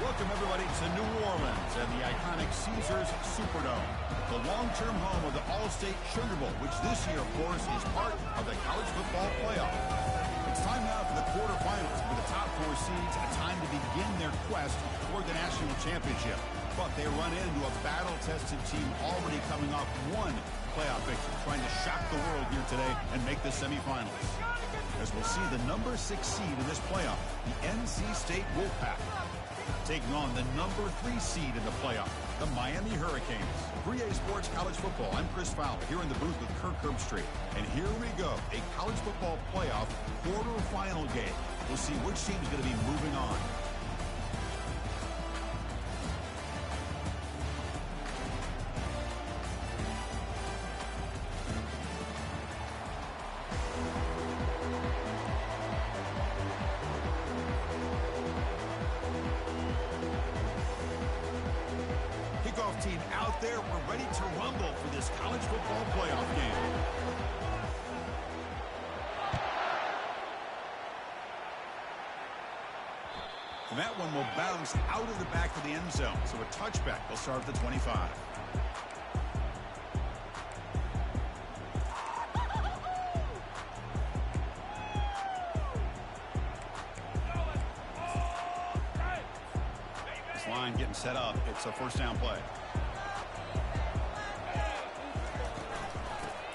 Welcome, everybody, to New Orleans and the iconic Caesars Superdome, the long-term home of the All-State Sugar Bowl, which this year, of course, is part of the college football playoff. It's time now for the quarterfinals, with the top four seeds a time to begin their quest toward the national championship. But they run into a battle-tested team already coming off one playoff victory, trying to shock the world here today and make the semifinals. As we'll see the number 6 seed in this playoff, the NC State Wolfpack, taking on the number 3 seed in the playoff, the Miami Hurricanes. 3A Sports College Football. I'm Chris Fowler here in the booth with Kirk Herbstreit. And here we go, a college football playoff quarterfinal game. We'll see which team is going to be moving on. Team out there, we're ready to rumble for this college football playoff game. And that one will bounce out of the back of the end zone, so a touchback will start at the 25. This line getting set up. It's a first down play.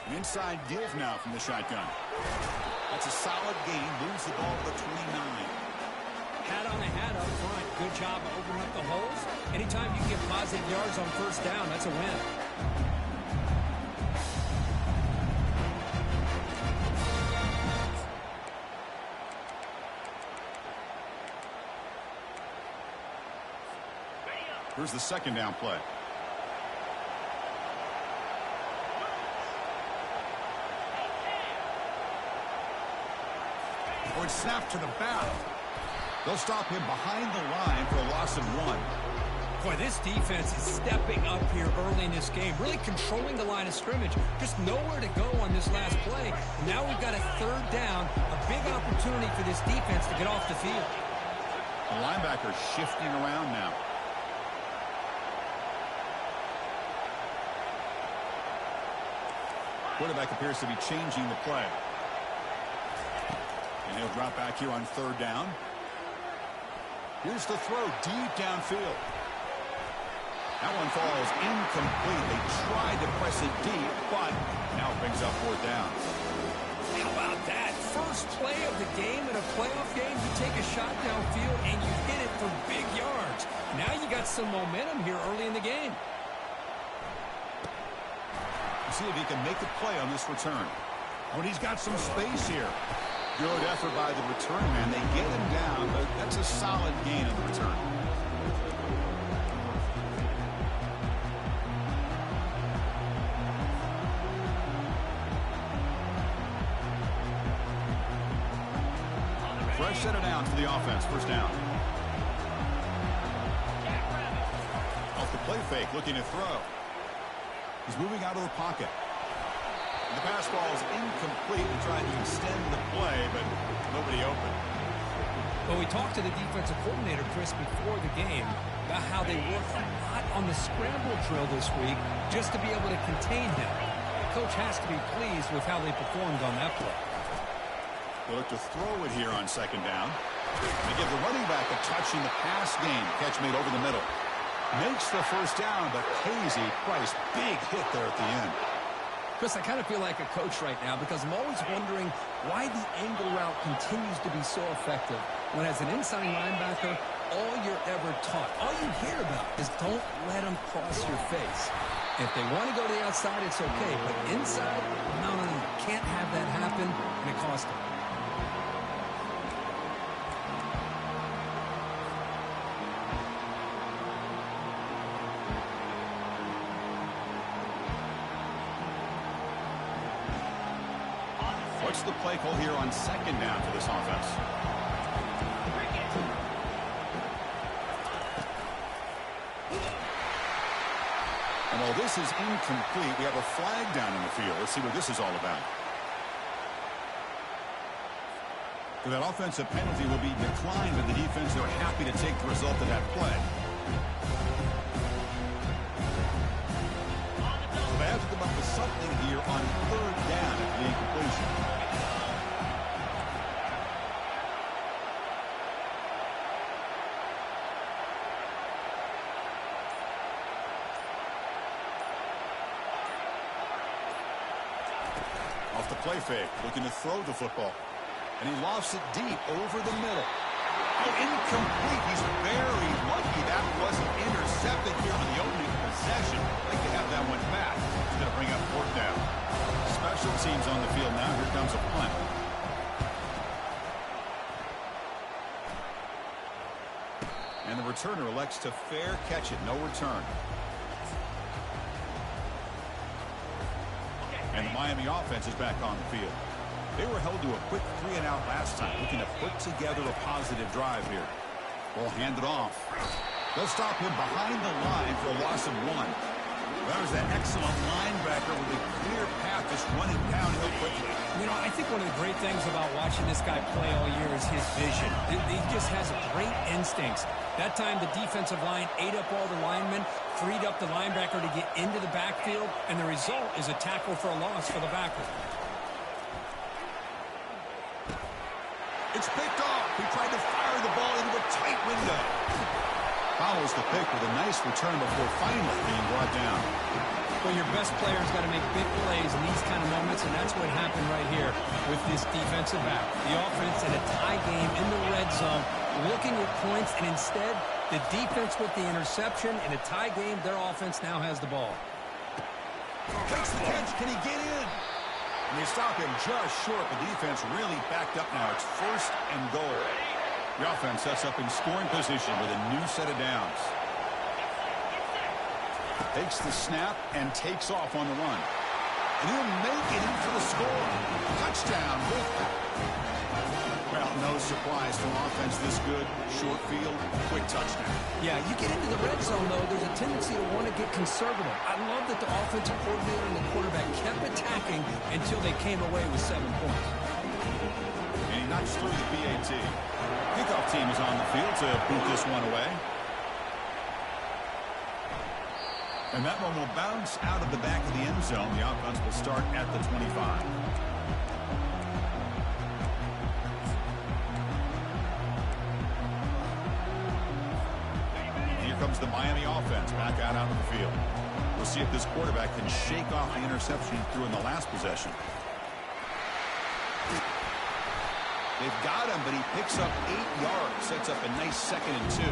An inside give now from the shotgun. That's a solid gain. Moves the ball to the 29. Hat on a hat up front. Good job of opening up the holes. Anytime you get positive yards on first down, that's a win. Here's the second down play. Or it's snapped to the back. They'll stop him behind the line for a loss of 1. Boy, this defense is stepping up here early in this game, really controlling the line of scrimmage. Just nowhere to go on this last play. Now we've got a third down, a big opportunity for this defense to get off the field. The linebacker shifting around now. Quarterback appears to be changing the play. And he'll drop back here on third down. Here's the throw deep downfield. That one falls incomplete. They tried to press it deep, but now it brings up fourth down. How about that? First play of the game in a playoff game, you take a shot downfield and you hit it for big yards. Now you got some momentum here early in the game. See if he can make a play on this return. When he's got some space here. Good effort by the return man. They get him down, but that's a solid gain on the return. Fresh set of downs for the offense. First down. Off the play fake, looking to throw. He's moving out of the pocket. The pass ball is incomplete and trying to extend the play, but nobody open. Well, we talked to the defensive coordinator, Chris, before the game about how they worked a lot on the scramble drill this week just to be able to contain him. The coach has to be pleased with how they performed on that play. They look to throw it here on second down. They give the running back a touch in the pass game. Catch made over the middle. Makes the first down, but Casey Price, big hit there at the end. Chris, I kind of feel like a coach right now because I'm always wondering why the angle route continues to be so effective when as an inside linebacker, all you're ever taught, all you hear about is don't let them cross your face. If they want to go to the outside, it's okay, but inside, no, can't have that happen, and it cost them. What's the play call here on second down for this offense? And while this is incomplete, we have a flag down in the field. Let's see what this is all about. So that offensive penalty will be declined, but the defense are happy to take the result of that play. So they have to come up with something here on third down at the incompletion. Off the play fake, looking to throw the football. And he lofts it deep over the middle. Oh, incomplete. He's very lucky that wasn't intercepted here on the opening possession. I'd like to have that one back. He's going to bring up fourth down. Special teams on the field now. Here comes a punt. And the returner elects to fair catch it. No return. And the Miami offense is back on the field. They were held to a quick 3-and-out last time, looking to put together a positive drive here. Ball handed off. They'll stop him behind the line for a loss of 1. That was that excellent linebacker with a clear path just running downhill quickly. You know, I think one of the great things about watching this guy play all year is his vision. He just has great instincts. That time, the defensive line ate up all the linemen, freed up the linebacker to get into the backfield, and the result is a tackle for a loss for the backer. It's picked off. He tried to fire the ball into a tight window. Follows the pick with a nice return before finally being brought down. Well, your best player's got to make big plays in these kind of moments, and that's what happened right here with this defensive back. The offense in a tie game in the red zone, looking at points, and instead, the defense with the interception. In a tie game, their offense now has the ball. Takes the catch. Can he get in? And they stop him just short. The defense really backed up now. It's first and goal. The offense sets up in scoring position with a new set of downs. Takes the snap and takes off on the run. And he'll make it in for the score. Touchdown. Well, no surprise from offense this good. Short field, quick touchdown. Yeah, you get into the red zone, though, there's a tendency to want to get conservative. I love that the offensive coordinator and the quarterback kept attacking until they came away with 7 points. And he knocks through the PAT. Kickoff team is on the field to boot this one away. And that one will bounce out of the back of the end zone. The offense will start at the 25. Comes the Miami offense back out onto the field. We'll see if this quarterback can shake off the interception he threw in the last possession. They've got him, but he picks up 8 yards, sets up a nice 2nd and 2.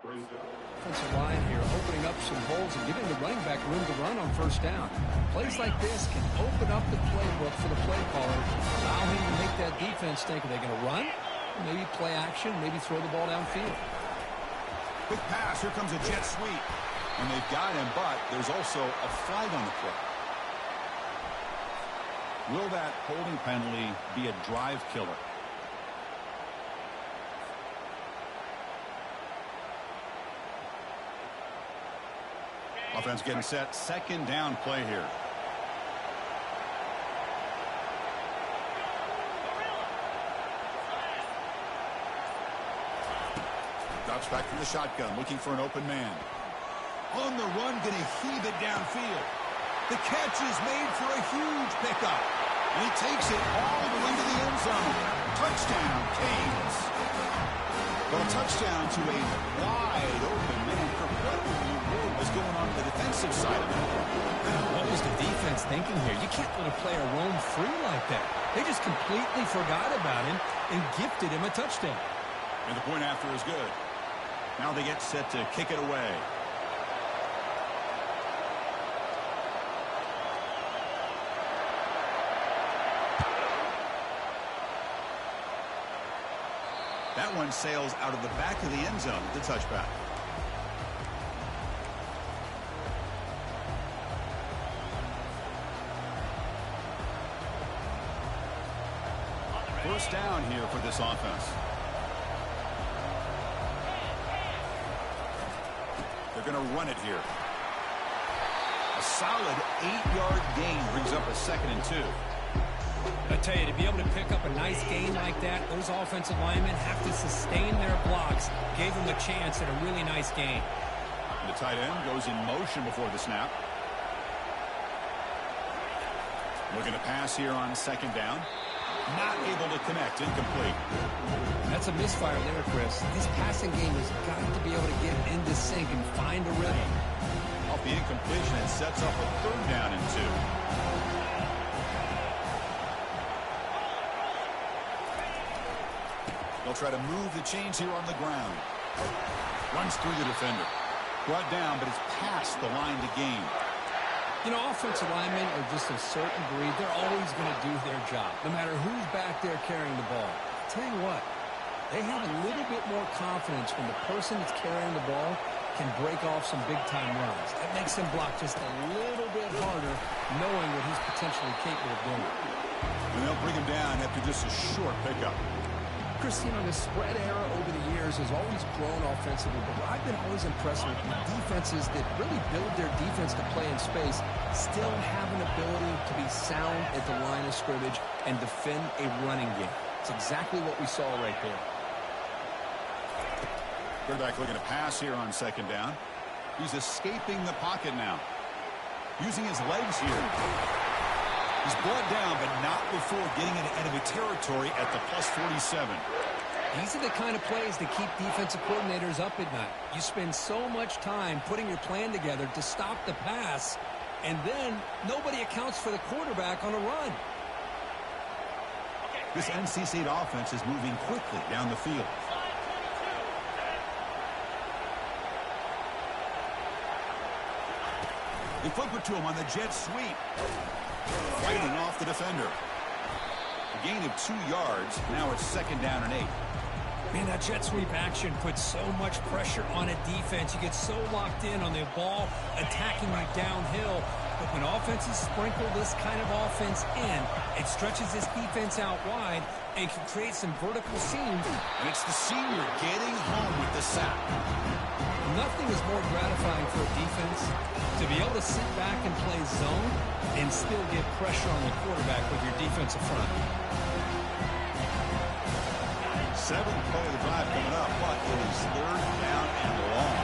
Offensive line here opening up some holes and giving the running back room to run on first down. Plays like this can open up the playbook for the play caller, allow him to make that defense think, are they going to run? Maybe play action, maybe throw the ball downfield. Quick pass, here comes a jet sweep. And they've got him, but there's also a flag on the play. Will that holding penalty be a drive killer? Offense getting set. 2nd down play here. Drops back from the shotgun, looking for an open man. On the run, going to heave it downfield. The catch is made for a huge pickup. And he takes it all the way to the end zone. Touchdown, Canes. Well, a touchdown to a wide open man. What was going on the defensive side of it? What was the defense thinking here? You can't let a player roam free like that. They just completely forgot about him and gifted him a touchdown. And the point after is good. Now they get set to kick it away. That one sails out of the back of the end zone, the touchback. First down here for this offense. They're going to run it here. A solid 8-yard gain brings up a 2nd and 2. I tell you, to be able to pick up a nice gain like that, those offensive linemen have to sustain their blocks. Gave them a chance at a really nice gain. The tight end goes in motion before the snap. Looking to pass here on 2nd down. Not able to connect. Incomplete. That's a misfire there, Chris. This passing game has got to be able to get into sync and find a rhythm. Off the incompletion, it sets up a 3rd down and 2. They'll try to move the chains here on the ground. Runs through the defender. Brought down, but it's past the line to gain. You know, offensive linemen are just a certain breed. They're always going to do their job, no matter who's back there carrying the ball. I'll tell you what, they have a little bit more confidence when the person that's carrying the ball can break off some big-time runs. That makes him block just a little bit harder, knowing what he's potentially capable of doing. And they'll bring him down after just a short pickup. Chris, you know, the spread era over the years has always grown offensively, but I've been always impressed with the defenses that really build their defense to play in space, still have an ability to be sound at the line of scrimmage and defend a running game. It's exactly what we saw right there. Quarterback looking to pass here on 2nd down. He's escaping the pocket now. Using his legs here. He's brought down, but not before getting into enemy territory at the +47. These are the kind of plays that keep defensive coordinators up at night. You spend so much time putting your plan together to stop the pass, and then nobody accounts for the quarterback on a run. This NC State offense is moving quickly down the field. They flip it to him on the jet sweep. Fighting off the defender. A gain of 2 yards. Now it's 2nd down and 8. Man, that jet sweep action puts so much pressure on a defense. You get so locked in on the ball attacking you downhill. But when offenses sprinkle this kind of offense in, it stretches this defense out wide and can create some vertical seams. And it's the senior getting home with the sack. Nothing is more gratifying for a defense to be able to sit back and play zone and still get pressure on the quarterback with your defensive front. 7th play of the drive coming up, but it is 3rd down and long.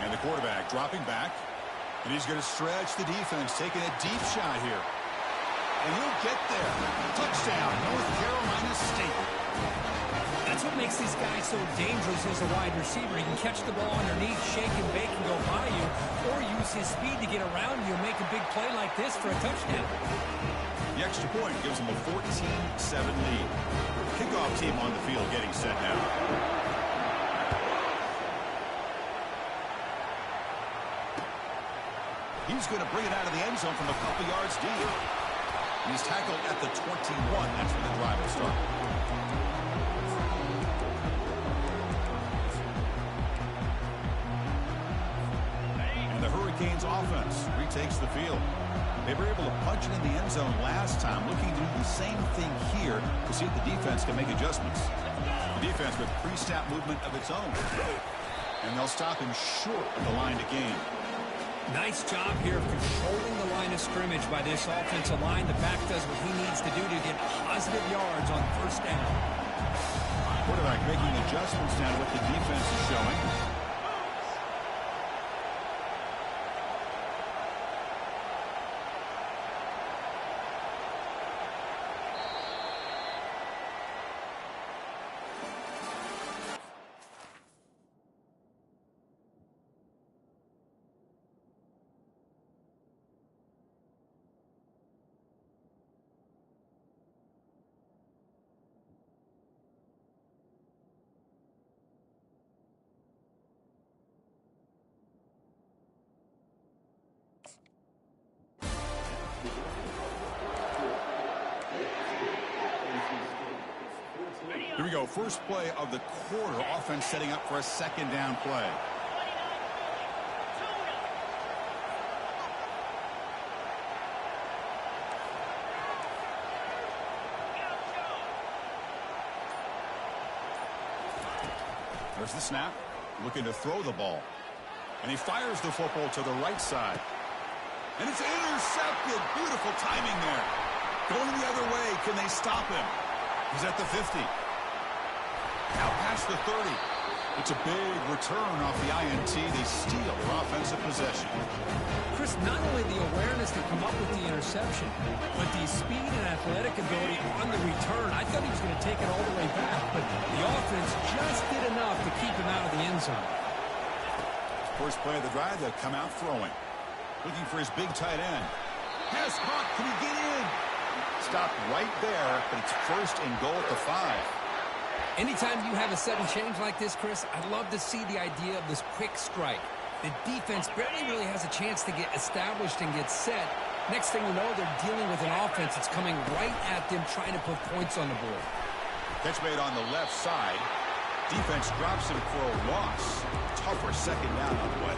And the quarterback dropping back, and he's going to stretch the defense, taking a deep shot here. And he'll get there. Touchdown, North Carolina State. That's what makes these guys so dangerous as a wide receiver. He can catch the ball underneath, shake and bake and go by you, or use his speed to get around you and make a big play like this for a touchdown. The extra point gives them a 14-7 lead. Kickoff team on the field getting set now. He's going to bring it out of the end zone from a couple yards deep. And he's tackled at the 21. That's where the drive will start. And the Hurricanes offense retakes the field. They were able to punch it in the end zone last time, looking to do the same thing here to see if the defense can make adjustments. The defense with pre-snap movement of its own. And they'll stop him short of the line to gain. Nice job here of controlling the line of scrimmage by this offensive line. The back does what he needs to do to get positive yards on 1st down. Quarterback making adjustments now to what the defense is showing. Here we go. First play of the quarter. Offense setting up for a 2nd down play. There's the snap. Looking to throw the ball. And he fires the football to the right side. And it's intercepted. Beautiful timing there. Going the other way. Can they stop him? He's at the 50. Now past the 30. It's a big return off the INT. They steal their offensive possession. Chris, not only the awareness to come up with the interception, but the speed and athletic ability on the return. I thought he was going to take it all the way back, but the offense just did enough to keep him out of the end zone. First play of the drive, they'll come out throwing. Looking for his big tight end. Has Hunt. Can he get in? Stopped right there, but it's first and goal at the 5. Anytime you have a sudden change like this, Chris, I'd love to see the idea of this quick strike. The defense barely really has a chance to get established and get set. Next thing you know, they're dealing with an offense that's coming right at them, trying to put points on the board. Catch made on the left side. Defense drops him for a loss. Tougher second down on the way.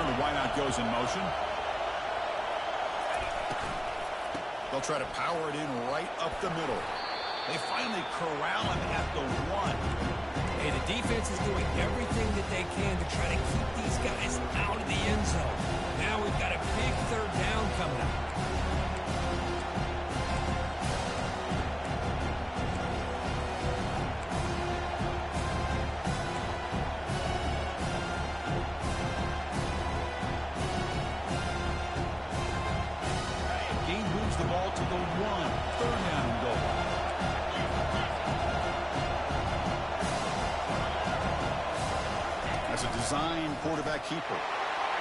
And the wideout goes in motion. They'll try to power it in right up the middle. They finally corral him at the 1. Hey, the defense is doing everything that they can to try to keep these guys out of the end zone. Now we've got a big third down coming up. Gain moves the ball to the 1. Third down and goal. That's a design quarterback keeper.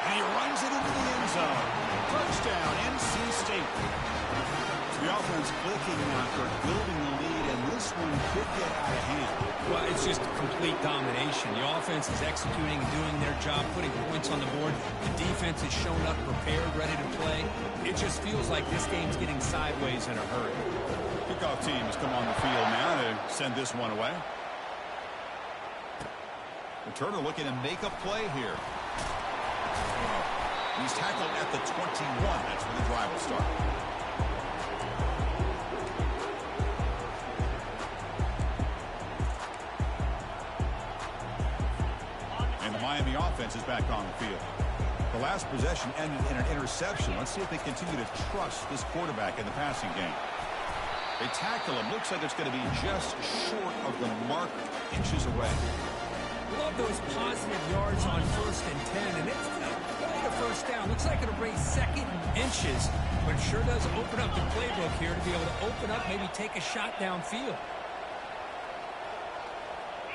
And he runs it into the end zone. Touchdown, NC State. So the offense clicking after building the lead, and this one could get out of hand. Well, it's just complete domination. The offense is executing and doing their job, putting points on the board. The defense has shown up prepared, ready to play. It just feels like this game's getting sideways in a hurry. Kickoff team has come on the field now to send this one away. Returner looking to make a play here. He's tackled at the 21. That's where the drive will start. And the Miami offense is back on the field. The last possession ended in an interception. Let's see if they continue to trust this quarterback in the passing game. They tackle him. Looks like it's going to be just short of the mark, inches away. Love those positive yards on 1st and 10, and it's quite a first down. Looks like it'll bring second and inches, but it sure does open up the playbook here to be able to open up, maybe take a shot downfield.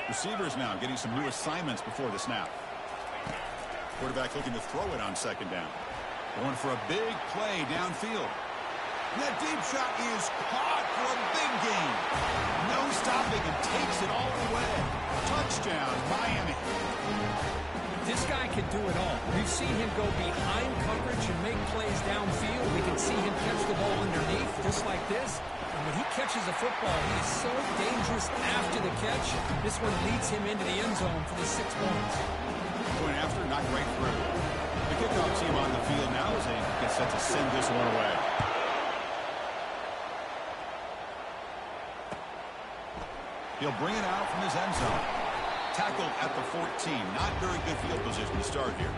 Receivers now getting some new assignments before the snap. Quarterback looking to throw it on second down. Going for a big play downfield. And that deep shot is caught for a big gain. No stopping and takes it all the way. Touchdown, Miami. This guy can do it all. We've seen him go behind coverage and make plays downfield. We can see him catch the ball underneath, just like this. And when he catches a football, he is so dangerous after the catch. This one leads him into the end zone for the 6 points. Going after, not right through. The kickoff team on the field now as they get set to send this one away. He'll bring it out from his end zone. Tackled at the 14. Not very good field position to start here.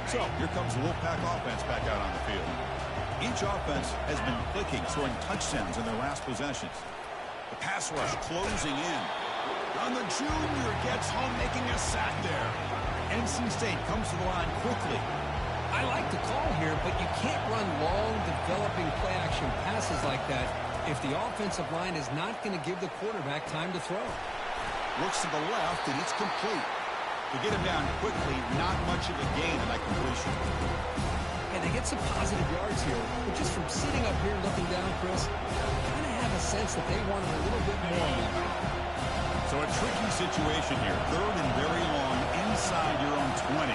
So, here comes the Wolfpack offense back out on the field. Each offense has been clicking, scoring touchdowns in their last possessions. The pass rush closing in. And the junior gets home, making a sack there. NC State comes to the line quickly. I like the call here, but you can't run long, developing play-action passes like that if the offensive line is not going to give the quarterback time to throw. Looks to the left, and it's complete. To get him down quickly, not much of a gain in that completion. And they get some positive yards here, but just from sitting up here looking down, Chris, I kind of have a sense that they wanted a little bit more. So a tricky situation here. Third and very long inside your own 20.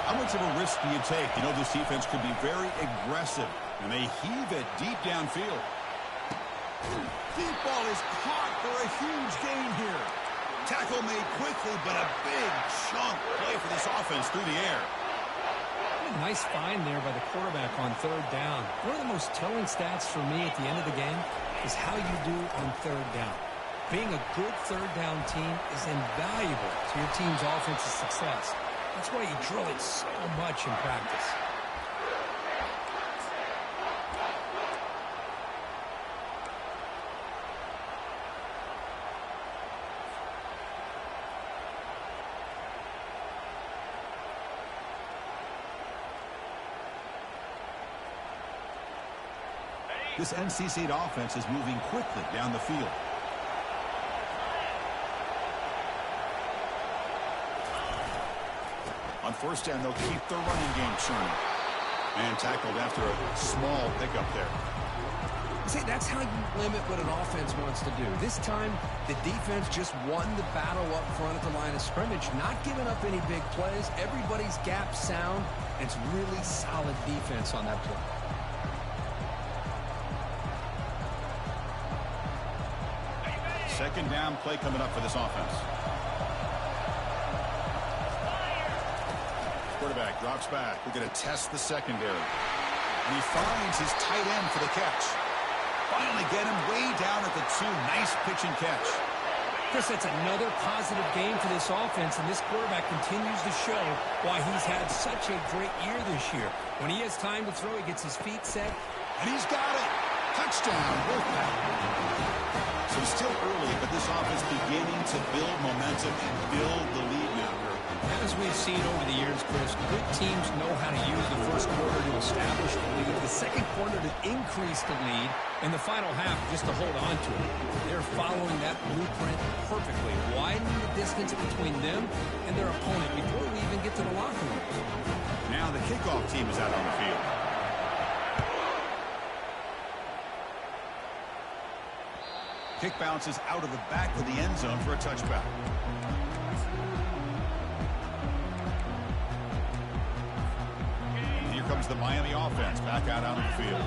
How much of a risk do you take? You know this defense could be very aggressive, and they heave it deep downfield. Deep ball is caught for a huge gain here. Tackle made quickly, but a big chunk play for this offense through the air. Nice find there by the quarterback on third down. One of the most telling stats for me at the end of the game is how you do on third down. Being a good third down team is invaluable to your team's offensive success. That's why you drill it so much in practice. This NC State offense is moving quickly down the field. On first down, they'll keep their running game churning. And tackled after a small pickup there. See, that's how you limit what an offense wants to do. This time, the defense just won the battle up front at the line of scrimmage, not giving up any big plays. Everybody's gap sound. It's really solid defense on that play. Second down play coming up for this offense. Quarterback drops back. We're going to test the secondary. And he finds his tight end for the catch. Finally get him way down at the 2. Nice pitch and catch. Chris, that's another positive game for this offense, and this quarterback continues to show why he's had such a great year this year. When he has time to throw, he gets his feet set. And he's got it. Touchdown, Wolfpack. So it's still early, but this offense beginning to build momentum and build the lead now. As we've seen over the years, Chris, good teams know how to use the first quarter to establish the lead, the second quarter to increase the lead, and the final half just to hold on to it. They're following that blueprint perfectly, widening the distance between them and their opponent before we even get to the locker rooms. Now the kickoff team is out on the field. Kick bounces out of the back of the end zone for a touchback. And here comes the Miami offense back out on the field.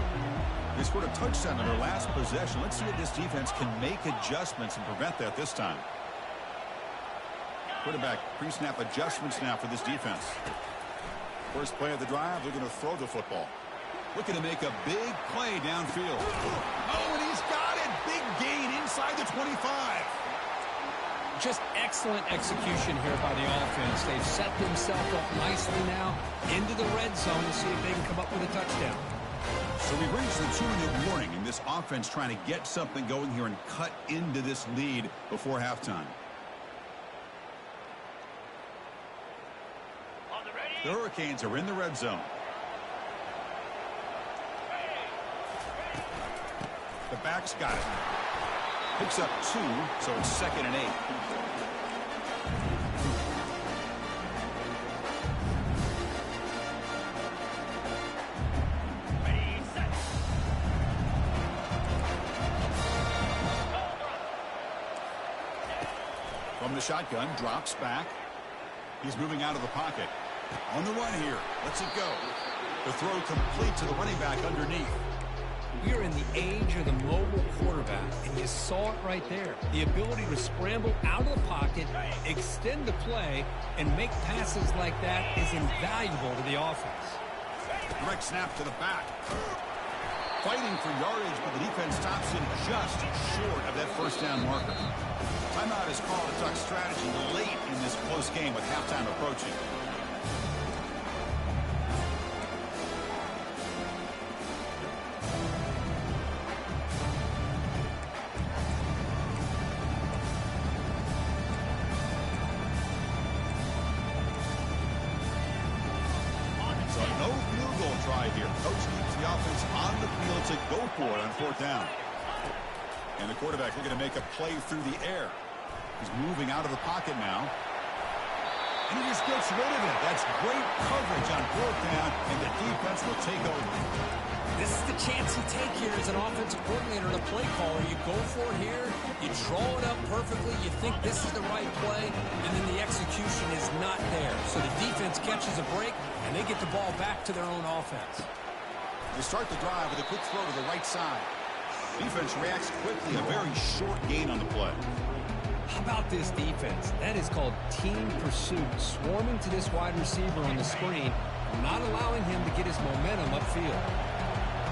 They scored a touchdown in their last possession. Let's see if this defense can make adjustments and prevent that this time. Quarterback pre-snap adjustments now for this defense. First play of the drive, they're going to throw the football. Looking to make a big play downfield. Oh, and he's got it. Big gain inside the 25. Just excellent execution here by the offense. They've set themselves up nicely now into the red zone to see if they can come up with a touchdown. So we reached the 2-minute warning, and this offense trying to get something going here and cut into this lead before halftime. The Hurricanes are in the red zone. The back's got it. Picks up 2, so it's 2nd and 8. From the shotgun, drops back. He's moving out of the pocket. On the run here. Lets it go. The throw complete to the running back underneath. We are in the age of the mobile quarterback, and you saw it right there. The ability to scramble out of the pocket, extend the play, and make passes like that is invaluable to the offense. Direct snap to the back. Fighting for yardage, but the defense stops him just short of that first down marker. Timeout is called to talk strategy late in this close game with halftime approaching. And the quarterback looking to make a play through the air. He's moving out of the pocket now. And he just gets rid of it. That's great coverage on 4th down, and the defense will take over. This is the chance you take here as an offensive coordinator and a play caller. You go for it here. You draw it up perfectly. You think this is the right play, and then the execution is not there. So the defense catches a break, and they get the ball back to their own offense. They start the drive with a quick throw to the right side. Defense reacts quickly. A very short gain on the play. How about this defense? That is called team pursuit. Swarming to this wide receiver on the screen, not allowing him to get his momentum upfield.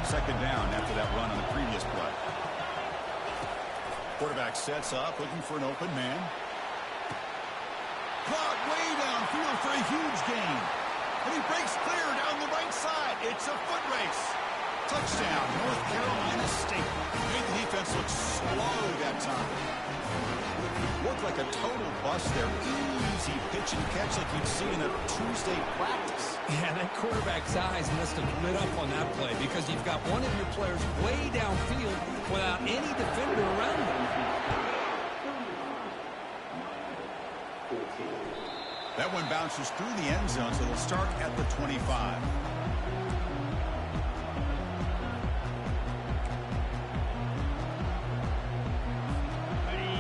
Second down after that run on the previous play. Quarterback sets up, looking for an open man. Caught way downfield for a huge gain. And he breaks clear down the right side. It's a foot race. Touchdown, North Carolina State. Made the defense look slow that time. Looked like a total bust there. Easy pitch and catch like you'd see in a Tuesday practice. Yeah, that quarterback's eyes must have lit up on that play because you've got one of your players way downfield without any defender around him. That one bounces through the end zone, so they'll start at the 25.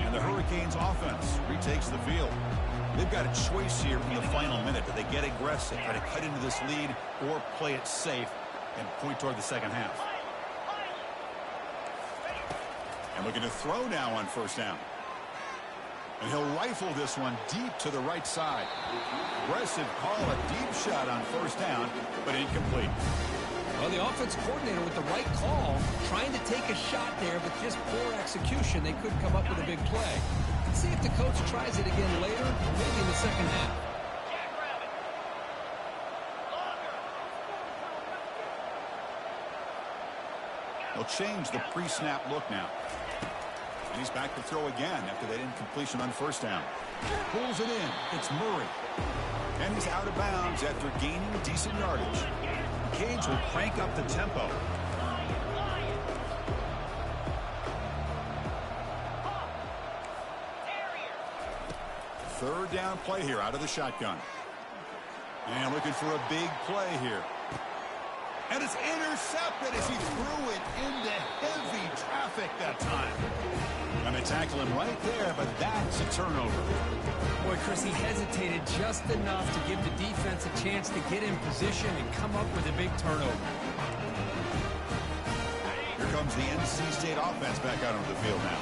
And the Hurricanes offense retakes the field. They've got a choice here in the final minute. Do they get aggressive, try to cut into this lead, or play it safe and point toward the second half? And looking to throw now on first down. And he'll rifle this one deep to the right side. Aggressive call, a deep shot on first down, but incomplete. Well, the offense coordinator with the right call, trying to take a shot there, but just poor execution. They couldn't come up with a big play. Let's see if the coach tries it again later, maybe in the second half. They'll change the pre-snap look now. And he's back to throw again after that incompletion on first down. Pulls it in. It's Murray. And he's out of bounds after gaining decent yardage. Cage will crank up the tempo. Third down play here out of the shotgun. And looking for a big play here. And it's intercepted as he threw it into heavy traffic that time. And they tackle him right there, but that's a turnover. Boy, Chris, he hesitated just enough to give the defense a chance to get in position and come up with a big turnover. Here comes the NC State offense back out onto the field now.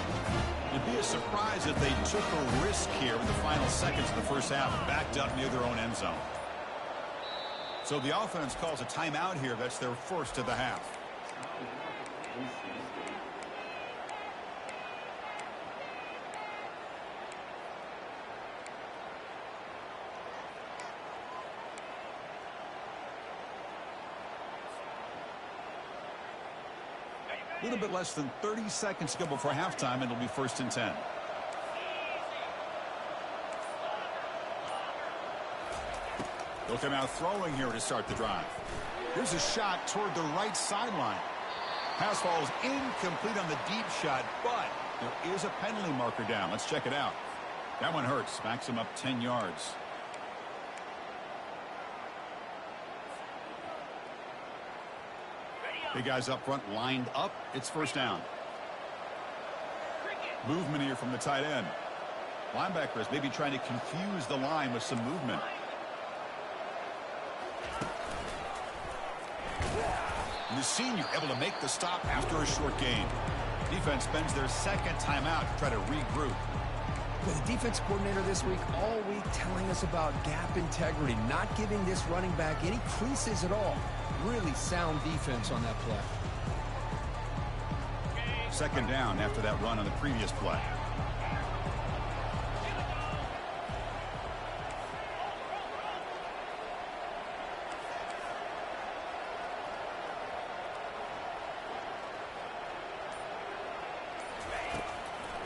It'd be a surprise if they took a risk here in the final seconds of the first half, backed up near their own end zone. So the offense calls a timeout here. That's their first of the half. A little bit less than 30 seconds to go before halftime, and it'll be 1st and 10. They'll come out throwing here to start the drive. Here's a shot toward the right sideline. Pass falls incomplete on the deep shot, but there is a penalty marker down. Let's check it out. That one hurts. Backs him up 10 yards. Big guys up front lined up. It's first down. Movement here from the tight end. Linebacker is maybe trying to confuse the line with some movement. And the senior able to make the stop after a short gain. Defense spends their second timeout to try to regroup. With the defense coordinator this week, all week telling us about gap integrity, not giving this running back any creases at all. Really sound defense on that play. Second down after that run on the previous play.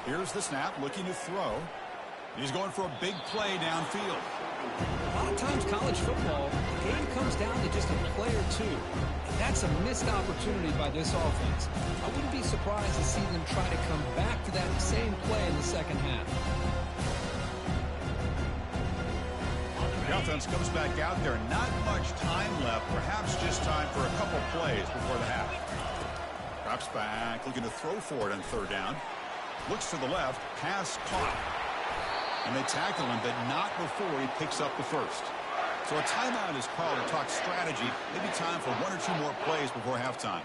Here's the snap, looking to throw. He's going for a big play downfield. A lot of times college football, the game comes down to just a play or two. And that's a missed opportunity by this offense. I wouldn't be surprised to see them try to come back to that same play in the second half. The offense comes back out there. Not much time left. Perhaps just time for a couple plays before the half. Drops back, looking to throw for it on third down. Looks to the left, pass caught. And they tackle him, but not before he picks up the first. So a timeout is called to talk strategy. Maybe time for one or two more plays before halftime.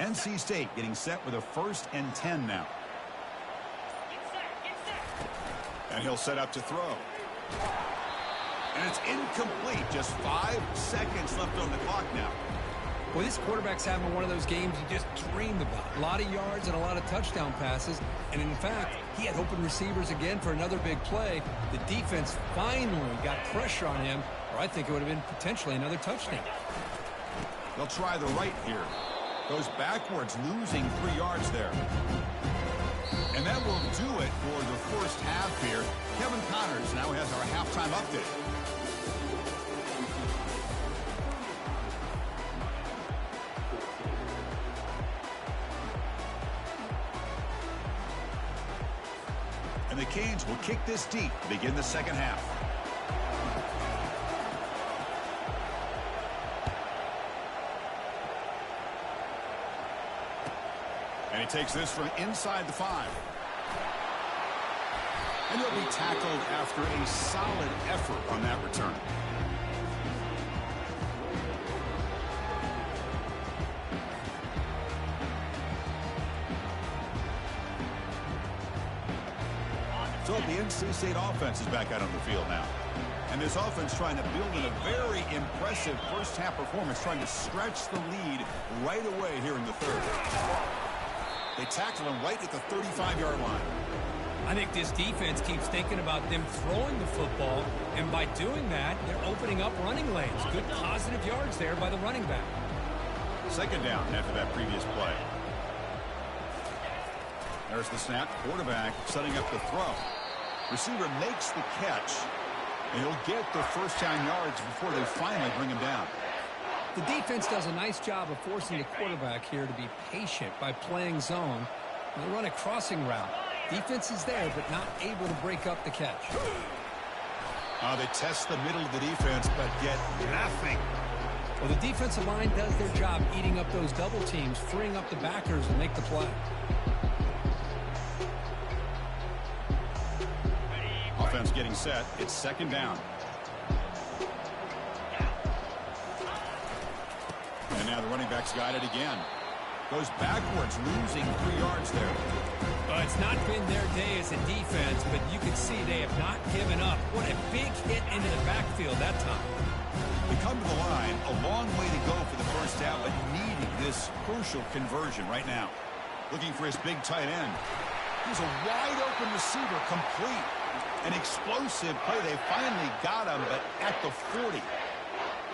NC State getting set with a 1st and 10 now. And he'll set up to throw. And it's incomplete. Just 5 seconds left on the clock now. Well, this quarterback's having one of those games you just dreamed about. A lot of yards and a lot of touchdown passes. And in fact, he had open receivers again for another big play. The defense finally got pressure on him, or I think it would have been potentially another touchdown. They'll try the right here. Goes backwards, losing 3 yards there. And that will do it for the first half here. Kevin Connors now has our halftime update. And the Canes will kick this deep to begin the second half. And he takes this from inside the 5. And he'll be tackled after a solid effort on that return. So the NC State offense is back out on the field now. And this offense trying to build in a very impressive first half performance, trying to stretch the lead right away here in the 3rd. They tackle him right at the 35-yard line. I think this defense keeps thinking about them throwing the football, and by doing that, they're opening up running lanes. Good positive yards there by the running back. 2nd down after that previous play. There's the snap. Quarterback setting up the throw. Receiver makes the catch, and he'll get the first down yards before they finally bring him down. The defense does a nice job of forcing the quarterback here to be patient by playing zone. They run a crossing route. Defense is there, but not able to break up the catch. They test the middle of the defense, but get nothing. Well, the defensive line does their job eating up those double teams, freeing up the backers to make the play. Offense getting set. It's 2nd down. And now the running back's got it again. Goes backwards, losing 3 yards there. It's not been their day as a defense, but you can see they have not given up. What a big hit into the backfield that time. They come to the line, a long way to go for the first down, but needing this crucial conversion right now. Looking for his big tight end. He's a wide-open receiver, complete. An explosive play. They finally got him, but at the 40.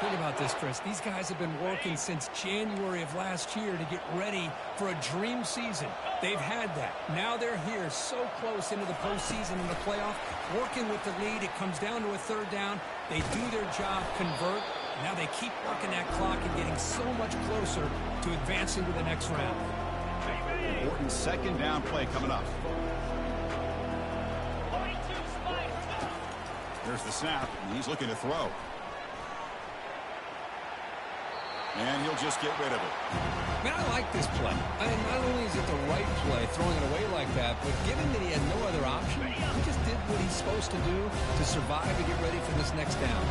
Think about this, Chris. These guys have been working since January of last year to get ready for a dream season. They've had that. Now they're here so close into the postseason and the playoff, working with the lead. It comes down to a 3rd down. They do their job, convert. Now they keep working that clock and getting so much closer to advancing to the next round. Important 2nd down play coming up. There's the snap, and he's looking to throw. And he'll just get rid of it. Man, I like this play. Not only is it the right play, throwing it away like that, but given that he had no other option, he just did what he's supposed to do to survive and get ready for this next down.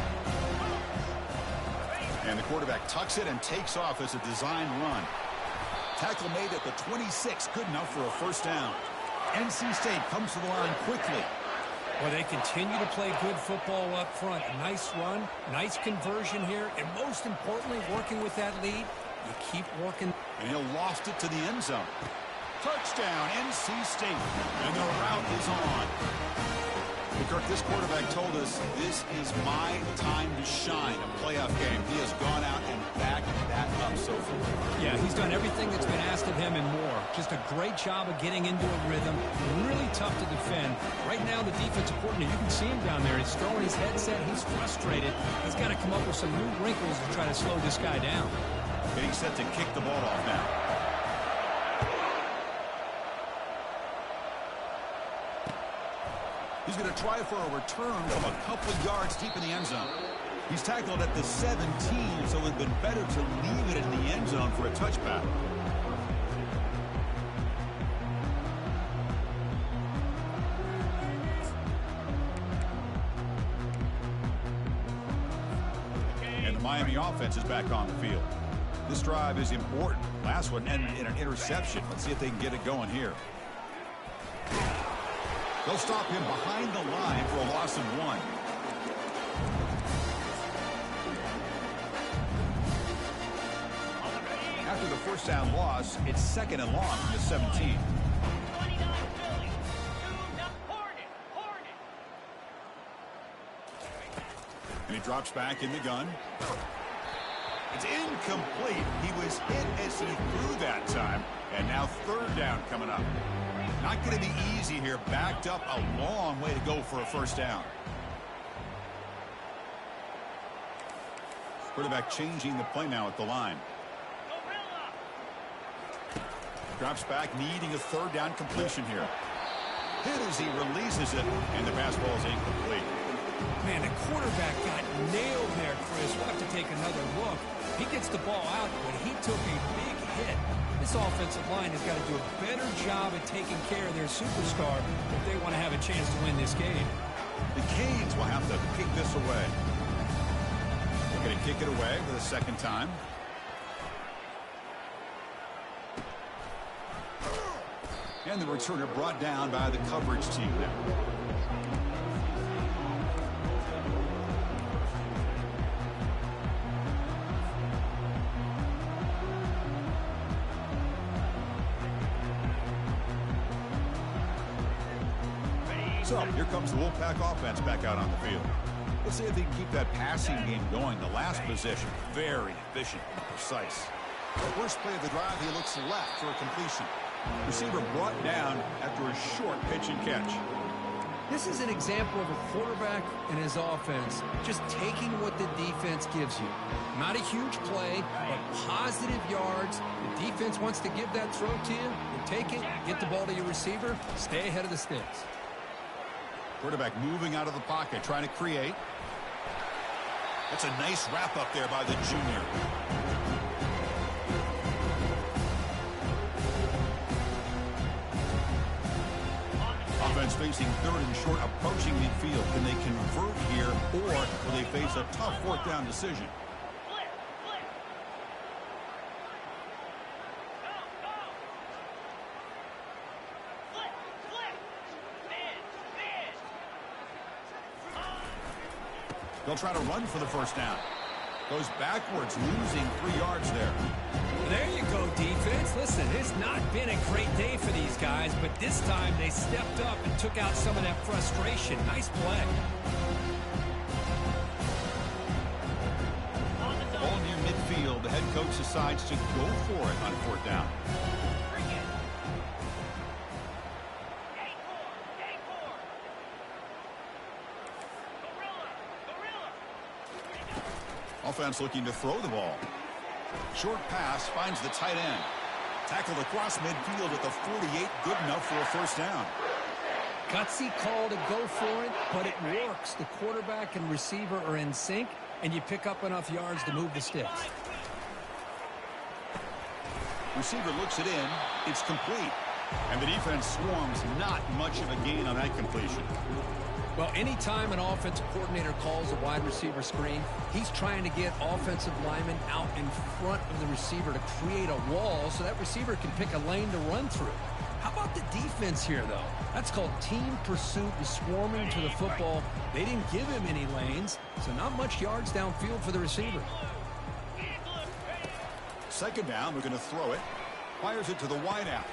And the quarterback tucks it and takes off as a design run. Tackle made at the 26, good enough for a first down. NC State comes to the line quickly. Well, they continue to play good football up front. A nice run, nice conversion here, and most importantly, working with that lead, you keep working. And he'll loft it to the end zone. Touchdown, NC State. And the route is on. Well, Kirk, this quarterback told us this is my time to shine, a playoff game. He has gone out and backed that up so far. Yeah, he's done everything that's been asked of him and more. Just a great job of getting into a rhythm. Really tough to defend. Right now, the defensive coordinator, you can see him down there. He's throwing his headset. He's frustrated. He's got to come up with some new wrinkles to try to slow this guy down. Getting set to kick the ball off now. He's going to try for a return from a couple of yards deep in the end zone. He's tackled at the 17, so it would have been better to leave it in the end zone for a touchback. And the Miami offense is back on the field. This drive is important. Last one ended in an interception. Let's see if they can get it going here. They'll stop him behind the line for a loss of 1. After the first down loss, it's 2nd and long from the 17. And he drops back in the gun. It's incomplete. He was hit as he threw that time. And now 3rd down coming up. Not going to be easy here. Backed up a long way to go for a first down. Quarterback changing the play now at the line. Drops back, needing a 3rd down completion here. Hit as he releases it, and the pass ball is incomplete. Man, the quarterback got nailed there, Chris. We'll have to take another look. He gets the ball out, but he took a big hit. This offensive line has got to do a better job at taking care of their superstar if they want to have a chance to win this game. The Canes will have to kick this away. They're going to kick it away for the 2nd time. And the returner brought down by the coverage team now. So here comes the Wolfpack offense back out on the field. Let's see if they can keep that passing game going. The last possession, very efficient and precise. The first play of the drive, he looks left for a completion. Receiver brought down after a short pitch and catch. This is an example of a quarterback and his offense just taking what the defense gives you. Not a huge play, but positive yards. The defense wants to give that throw to you. You take it, get the ball to your receiver, stay ahead of the sticks. Quarterback moving out of the pocket, trying to create. That's a nice wrap up there by the junior. Offense facing 3rd and short, approaching midfield. Can they convert here, or will they face a tough 4th down decision? They'll try to run for the first down. Goes backwards, losing 3 yards there. There you go, defense. Listen, it's not been a great day for these guys, but this time they stepped up and took out some of that frustration. Nice play. Ball near midfield. The head coach decides to go for it on 4th down. Offense looking to throw the ball. Short pass finds the tight end. Tackled across midfield at the 48. Good enough for a first down. Gutsy call to go for it, but it works. The quarterback and receiver are in sync, and you pick up enough yards to move the sticks. Receiver looks it in. It's complete. And the defense swarms. Not much of a gain on that completion. Well, anytime an offensive coordinator calls a wide receiver screen, he's trying to get offensive linemen out in front of the receiver to create a wall so that receiver can pick a lane to run through. How about the defense here, though? That's called team pursuit and swarming to the football. They didn't give him any lanes, so not much yards downfield for the receiver. 2nd down, we're going to throw it. Fires it to the wideout.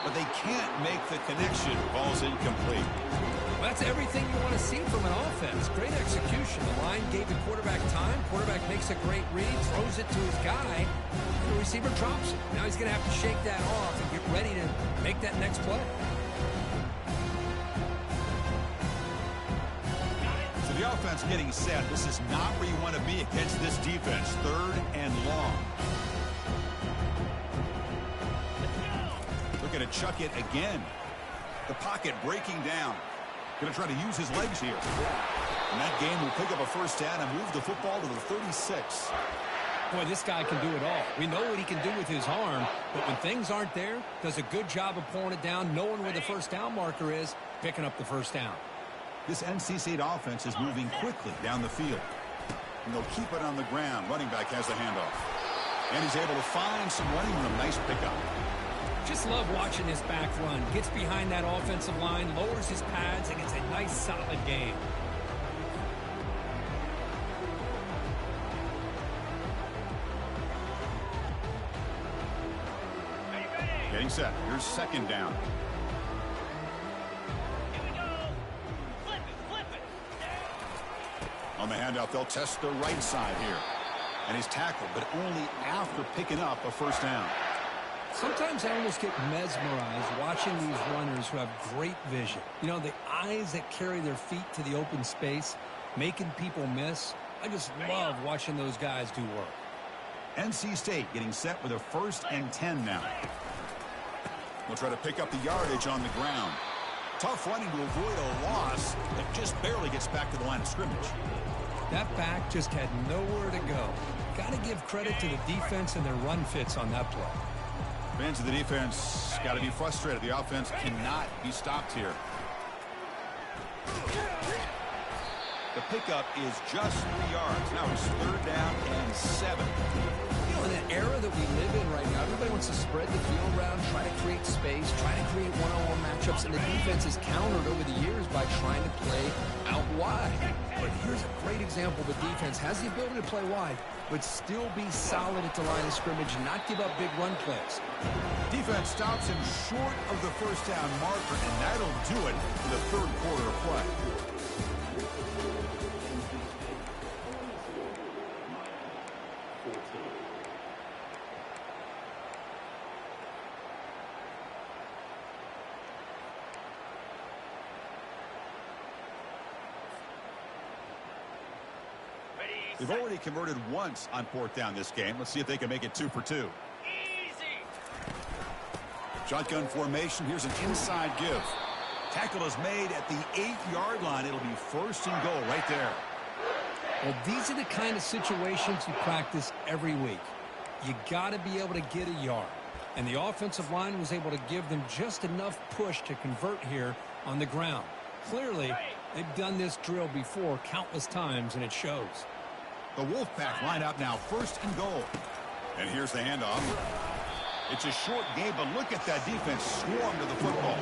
But they can't make the connection. Ball's incomplete. Well, that's everything you want to see from an offense. Great execution. The line gave the quarterback time. Quarterback makes a great read, throws it to his guy, and the receiver drops it. Now he's going to have to shake that off and get ready to make that next play. So the offense getting set. This is not where you want to be against this defense. 3rd and long. Looking to chuck it again. The pocket breaking down. Going to try to use his legs here. And that game will pick up a first down and move the football to the 36. Boy, this guy can do it all. We know what he can do with his arm, but when things aren't there, does a good job of pulling it down, knowing where the first down marker is, picking up the first down. This NC State offense is moving quickly down the field. And they'll keep it on the ground. Running back has the handoff. And he's able to find some running room. Nice pickup. Just love watching this back run. Gets behind that offensive line, lowers his pads, and gets a nice, solid gain. Getting set. Here's second down. Here we go. Flip it. On the handout, they'll test the right side here. And he's tackled, but only after picking up a first down. Sometimes I almost get mesmerized watching these runners who have great vision. You know, the eyes that carry their feet to the open space, making people miss. I just love watching those guys do work. NC State getting set with a 1st and 10 now. We'll try to pick up the yardage on the ground. Tough running to avoid a loss that just barely gets back to the line of scrimmage. That back just had nowhere to go. Got to give credit to the defense and their run fits on that play. Fans of the defense got to be frustrated. The offense cannot be stopped here. The pickup is just 3 yards. Now it's 3rd down and 7. You know, in the era that we live in right now, everybody wants to spread the field around, try to create space, try to create one-on-one matchups, and the defense is countered over the years by trying to play out wide. But here's a great example. The defense has the ability to play wide, but still be solid at the line of scrimmage and not give up big run plays. Defense stops him short of the first down marker, and that'll do it for the 3rd quarter of play. They've already converted once on 4th down this game. Let's see if they can make it 2 for 2. Easy. Shotgun formation. Here's an inside give. Tackle is made at the 8-yard line. It'll be 1st and goal right there. Well, these are the kind of situations you practice every week. You got to be able to get a yard. And the offensive line was able to give them just enough push to convert here on the ground. Clearly, they've done this drill before countless times, and it shows. The Wolfpack line up now, 1st and goal. And here's the handoff. It's a short game, but look at that defense swarm to the football.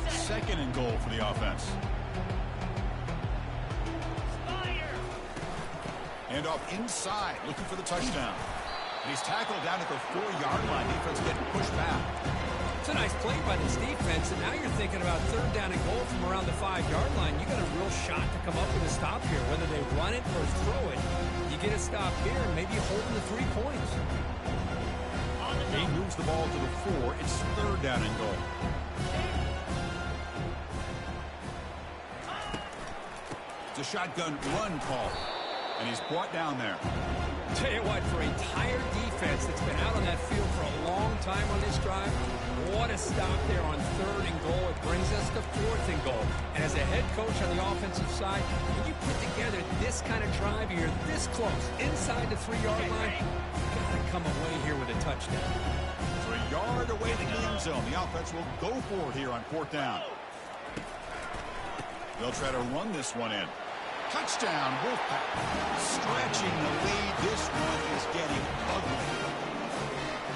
Second and goal for the offense. Handoff inside, looking for the touchdown. And he's tackled down at the 4-yard line. Defense getting pushed back. It's a nice play by this defense, and now you're thinking about 3rd down and goal from around the 5-yard line. You got a real shot to come up with a stop here, whether they run it or throw it. You get a stop here and maybe holding the 3 points. He moves the ball to the 4. It's 3rd down and goal. It's a shotgun run call, and he's brought down there. Tell you what, for a tired defense that's been out on that field for a long time on this drive, what a stop there on 3rd and goal. It brings us to 4th and goal. And as a head coach on the offensive side, when you put together this kind of drive here, this close, inside the 3-yard line, you've got to come away here with a touchdown. 3 yard away from the end zone. The offense will go for it here on 4th down. They'll try to run this one in. Touchdown, Wolfpack. Stretching the lead. This one is getting ugly.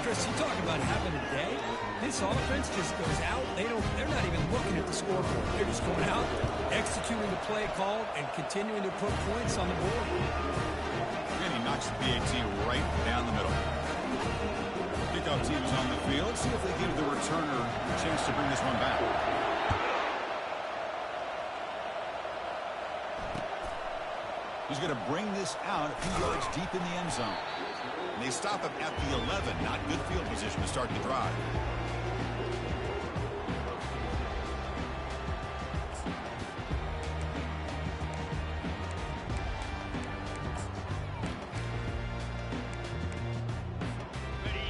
Chris, you talk about having a day. This offense just goes out. They're not even looking at the scoreboard. They're just going out, executing the play called, and continuing to put points on the board. And he knocks the PAT right down the middle. Kickoff team is on the field. See if they give the returner a chance to bring this one back. He's going to bring this out a few yards deep in the end zone. And they stop him at the 11. Not good field position to start the drive.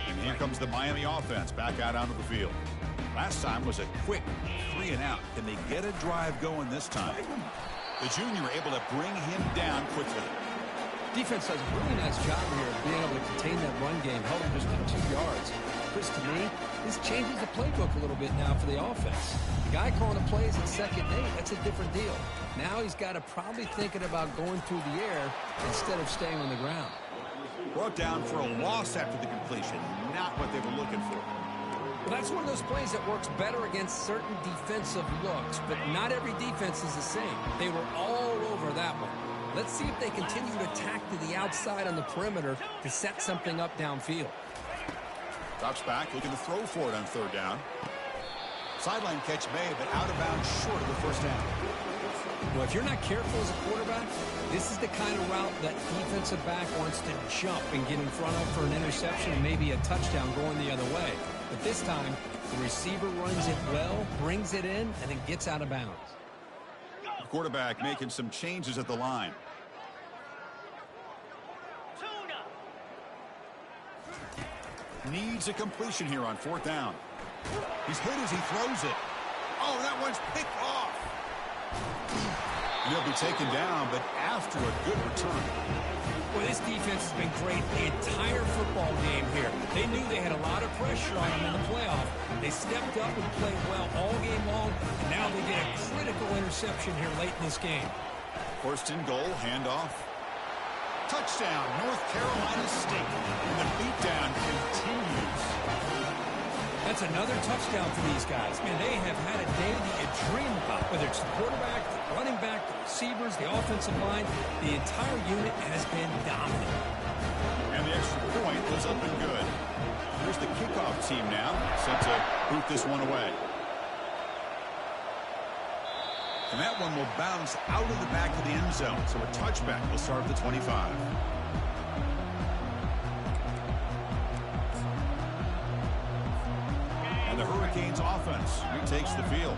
And here comes the Miami offense back out onto the field. Last time was a quick 3 and out. Can they get a drive going this time? The junior able to bring him down quickly. Defense does a really nice job here of being able to contain that run game, held him just to 2 yards. Chris, to me, this changes the playbook a little bit now for the offense. The guy calling the plays at second and 8, that's a different deal. Now he's got to probably thinking about going through the air instead of staying on the ground. Brought down for a loss after the completion. Not what they were looking for. Well, that's one of those plays that works better against certain defensive looks, but not every defense is the same. They were all over that one. Let's see if they continue to attack to the outside on the perimeter to set something up downfield. Drops back, looking to throw for it on third down. Sideline catch made, but out of bounds short of the first down. Well, if you're not careful as a quarterback, this is the kind of route that defensive back wants to jump and get in front of for an interception and maybe a touchdown going the other way. But this time, the receiver runs it well, brings it in, and then gets out of bounds. The quarterback making some changes at the line. Needs a completion here on fourth down. He's hit as he throws it. Oh, that one's picked off. And he'll be taken down, but after a good return. Well, this defense has been great the entire football game here. They knew they had a lot of pressure on them in the playoff. They stepped up and played well all game long, and now they get a critical interception here late in this game. First and goal, handoff. Touchdown, North Carolina State. And the beatdown continues. That's another touchdown for these guys. Man, they have had a day that you dream about, whether it's the quarterback, the running back, the receivers, the offensive line. The entire unit has been dominant. And the extra point was up and good. Here's the kickoff team now, set to boot this one away. And that one will bounce out of the back of the end zone, so a touchback will start at the 25. And the Hurricanes offense retakes the field.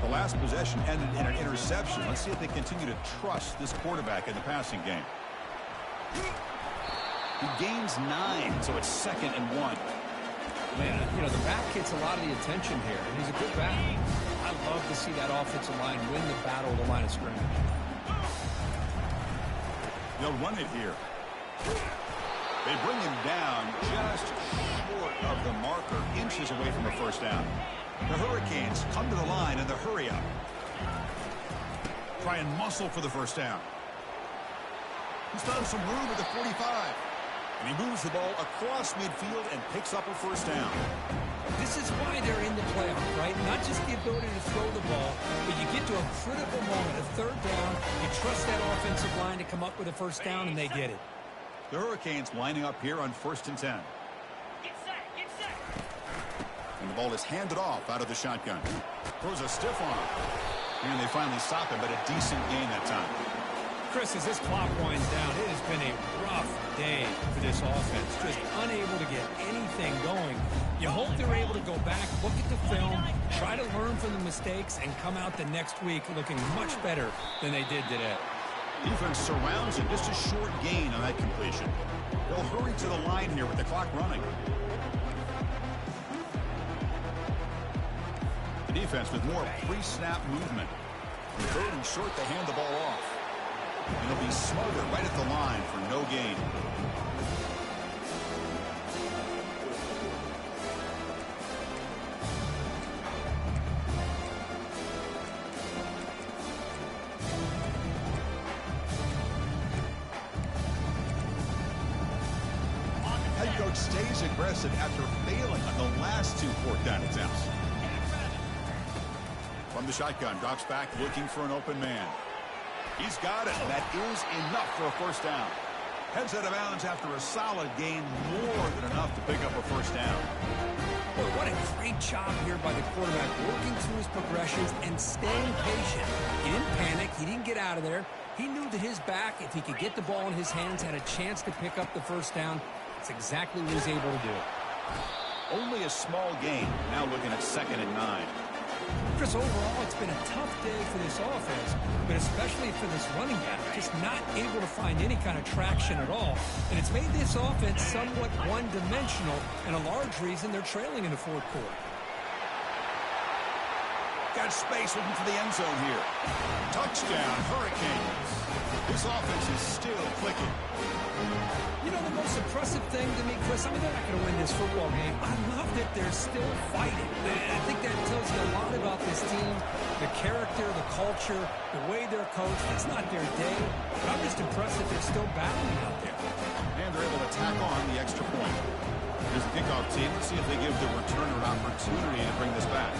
The last possession ended in an interception. Let's see if they continue to trust this quarterback in the passing game. He gains 9, so it's 2nd and 1. Man, you know, the back gets a lot of the attention here. He's a good back. I love to see that offensive line win the battle of the line of scrimmage. They'll run it here. They bring him down just short of the marker, inches away from a first down. The Hurricanes come to the line in the hurry up. Try and muscle for the first down. He's found some room at the 45. And he moves the ball across midfield and picks up a first down. This is why they're in the playoff, right? Not just the ability to throw the ball, but you get to a critical moment, a third down, you trust that offensive line to come up with a first down, and they get it. The Hurricanes lining up here on 1st and 10. Get set, get set. And the ball is handed off out of the shotgun. Throws a stiff arm. And they finally stop him, but a decent gain that time. Chris, as this clock winds down, it has been a rough day for this offense. Just unable to get anything going. You hope they're able to go back, look at the film, try to learn from the mistakes, and come out the next week looking much better than they did today. Defense surrounds him. Just a short gain on that completion. They'll hurry to the line here with the clock running. The defense with more pre-snap movement. And 3rd and short, they hand the ball off. And he'll be smothered right at the line for no gain. Head coach stays aggressive after failing on the last 2 fourth down attempts. From the shotgun, drops back looking for an open man. He's got it. That is enough for a first down. Heads out of bounds after a solid gain, more than enough to pick up a first down. Boy, what a great job here by the quarterback, working through his progressions and staying patient. He didn't panic. He didn't get out of there. He knew that his back, if he could get the ball in his hands, had a chance to pick up the first down. That's exactly what he was able to do. Only a small gain. Now looking at 2nd and 9. Chris, overall, it's been a tough day for this offense, but especially for this running back, just not able to find any kind of traction at all. And it's made this offense somewhat one-dimensional, and a large reason they're trailing in the 4th quarter. Got space looking for the end zone here. Touchdown, Hurricanes. This offense is still clicking. You know, the most impressive thing to me, Chris, I mean, they're not going to win this football game. I love that they're still fighting. I think that tells you a lot about this team, the character, the culture, the way they're coached. It's not their day, but I'm just impressed that they're still battling out there. And they're able to tack on the extra point. Here's the kickoff team. Let's see if they give the returner an opportunity to bring this back.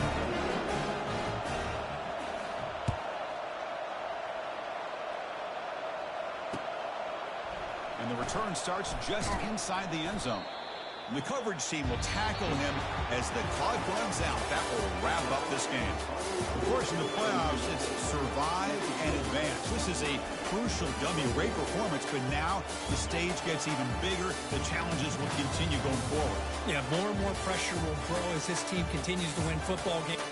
And the return starts just inside the end zone. The coverage team will tackle him as the clock runs out. That will wrap up this game. Of course, in the playoffs, it's survive and advance. This is a crucial W. Great performance, but now the stage gets even bigger. The challenges will continue going forward. Yeah, more and more pressure will grow as this team continues to win football games.